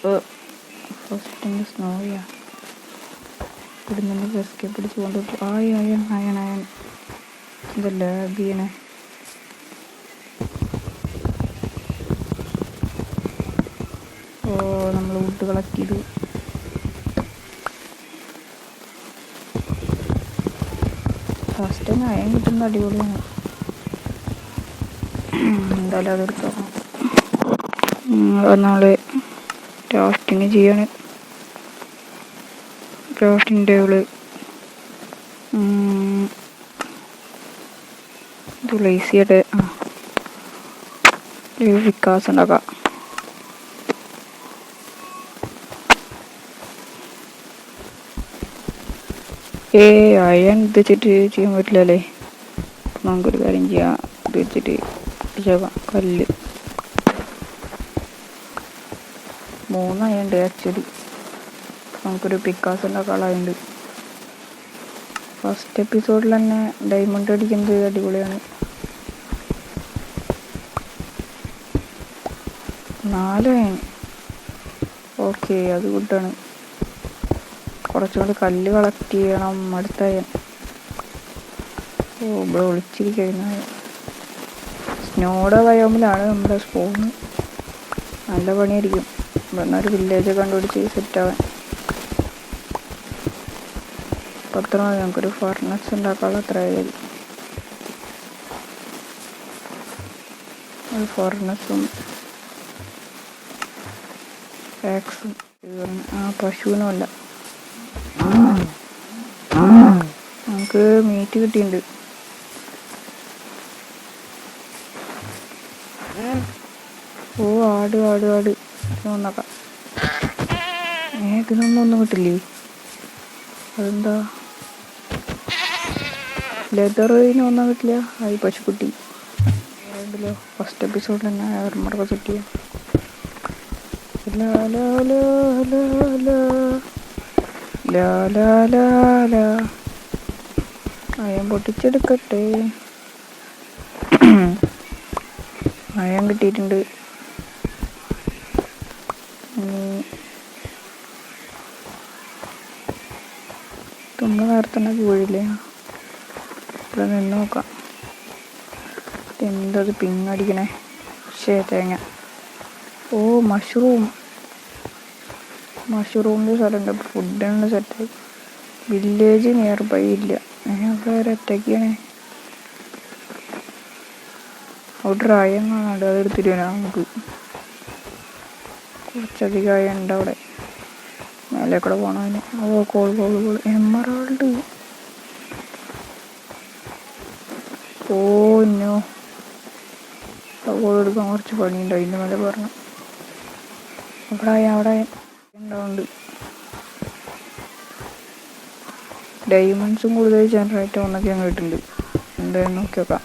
First സ്നോയാ ഇവിടുന്ന് escape പിടിച്ച് കൊണ്ടുപോയി. അയൺ ഇതല്ലേ അബിയനെ. ഓ നമ്മൾ വുഡ് കളക്ട് ചെയ്തു. ഫസ്റ്റ് തന്നെ അയൺ കിട്ടുന്ന അടിപൊളിയാണ്. എന്തായാലും അതെടുക്കാം. നമ്മൾ ക്രാഫ്റ്റിങ് ചെയ്യാണ്. ക്രാഫ്റ്റിംഗ് ടേബിള് ഇത് ലേസിയായിട്ട് വിക്കാസ് ഉണ്ടാക്കാം. അയൺ ഇത് വെച്ചിട്ട് ചെയ്യാൻ പറ്റില്ലല്ലേ. നമുക്കൊരു കാര്യം ചെയ്യാം, ഇത് വെച്ചിട്ട് ചെയ്യാം. കല്ല് 3 അയുണ്ട് ആക്ച്വലി. നമുക്കൊരു പിക്കാസ് ഉണ്ടാക്കാനുണ്ട്. ഫസ്റ്റ് എപ്പിസോഡിൽ തന്നെ ഡയമണ്ട് അടിക്കുന്നത് അടിപൊളിയാണ്. 4 അയൺ. ഓക്കെ, അത് ഗുഡാണ്. കുറച്ചുകൂടി കല്ല് കളക്ട് ചെയ്യണം അടുത്ത അയൺ. ഇവിടെ ഒളിച്ചിരിക്കുന്ന സ്നോയുടെ ബയോമിലാണ് നമ്മുടെ സ്പോണ്. നല്ല പണിയായിരിക്കും. ഇവിടെ ഒരു വില്ലേജ് കണ്ടുപിടിച്ച് സെറ്റാവാൻ. അത്ര മതി. നമുക്കൊരു ഫർണസ് ഉണ്ടാക്കാനുള്ള അത്ര ആയാലും. ഒരു ഫർണസും ആക്സും പശുവിനുമല്ല. നമുക്ക് മീറ്റ് കിട്ടിയിട്ടുണ്ട്. ആട് നോക്കാം. ഇതിനൊന്നും കിട്ടില്ലേ? അതെന്താ ലെതറിനൊന്നും കിട്ടില്ല? ആയി പശുക്കുട്ടി ഉണ്ടല്ലോ. ഫസ്റ്റ് എപ്പിസോഡിൽ തന്നെ ആർമറൊക്കെ സെറ്റ് ചെയ്യാം. അയം പൊട്ടിച്ചെടുക്കട്ടെ. അയം കിട്ടിയിട്ടുണ്ട്. തുമ്പ നേരത്തെ പോയില്ലേ? ഇവിടെ നിന്ന് നോക്കാം. എന്തത് പിങ്ങടിക്കണേ? തേങ്ങ. മഷ്റൂമിൻ്റെ സ്ഥലമുണ്ട്. ഫുഡിനുള്ള സെറ്റായി. വില്ലേജ് നിയർ ബൈ ഇല്ല. അവിടെ വരെ അറ്റാക്കിയാണേ. അവിടെ അയം കാണാണ്ട്. അതെടുത്തിട്ട് നമുക്ക് കുറച്ചധികം അയം ഉണ്ട് അവിടെ. മേലെ കൂടെ പോകണം അതിന്. Call emerald. നോ, എടുക്കാൻ കുറച്ച് പണിയുണ്ട്. അതിൻ്റെ മേലെ പറഞ്ഞു അവിടെ ഉണ്ടാവുന്നുണ്ട്. ഡയമണ്ട്സും കൂടുതൽ ജനറേറ്റ് ആവുന്നൊക്കെ ഞാൻ കേട്ടിട്ടുണ്ട്. എന്തായാലും നോക്കി നോക്കാം.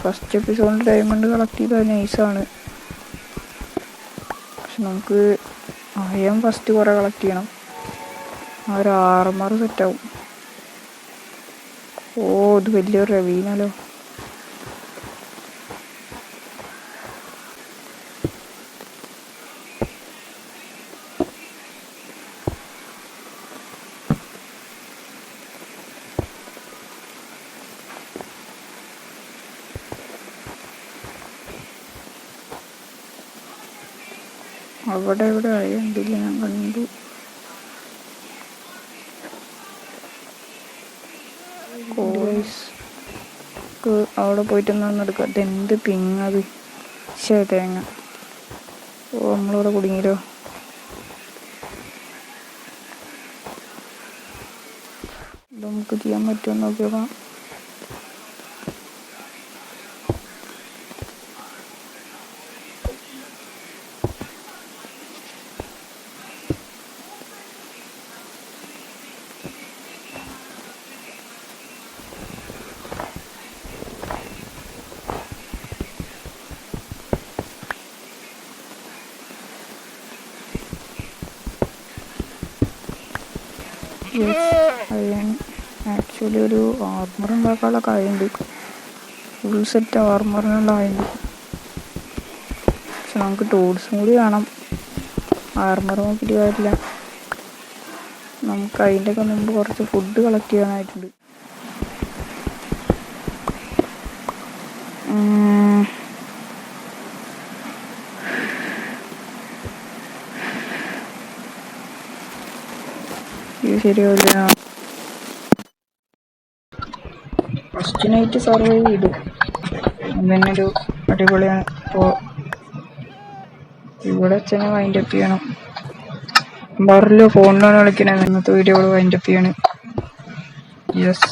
ഫസ്റ്റ് എപ്പിസോഡിൽ ഡയമണ്ട് കളക്ട് ചെയ്താൽ നൈസാണ്. പക്ഷെ നമുക്ക് അയം ഫസ്റ്റ് കുറേ കളക്ട് ചെയ്യണം. ഒരു ആർമർ സെറ്റാവും. ഇത് വലിയൊരു റവീനാലോ. അവിടെ അയുണ്ടില്ല, ഞാൻ കണ്ടു. അവിടെ പോയിട്ടൊന്നും എടുക്കാം. ഇതെന്ത് പിങ്ങത്? തേങ്ങ. നമ്മളിവിടെ കുടുങ്ങിയില്ലോ. ഇത് നമുക്ക് ചെയ്യാൻ പറ്റുമോ നോക്കിയോക്കാം. ആക്ച്വലി ഒരു ആർമർ ഉണ്ടാക്കാനുള്ള കാര്യമുണ്ട്. ഫുൾ സെറ്റ് ആർമറിനുള്ള ആയുണ്ട്. പക്ഷെ നമുക്ക് ടൂൾസും കൂടി വേണം. ആർമർ നോക്കിയിട്ട് കാര്യമില്ല. നമുക്ക് അതിൻ്റെയൊക്കെ മുമ്പ് കുറച്ച് ഫുഡ് കളക്ട് ചെയ്യാനായിട്ടുണ്ട്. ഇത് ശരിയാവില്ല. ഫസ്റ്റ് നൈറ്റ് സർവൈവ് ചെയ്തു, അങ്ങനെ ഒരു അടിപൊളിയാണ്. ഇപ്പോൾ ഇവിടെ വെച്ചാൽ വൈൻഡപ്പ് ചെയ്യണം. പറഞ്ഞല്ലോ ഫോണിലാണ് കളിക്കണേ. ഇന്നത്തെ വീഡിയോ വൈൻഡപ്പ് ചെയ്യണം. യെസ്.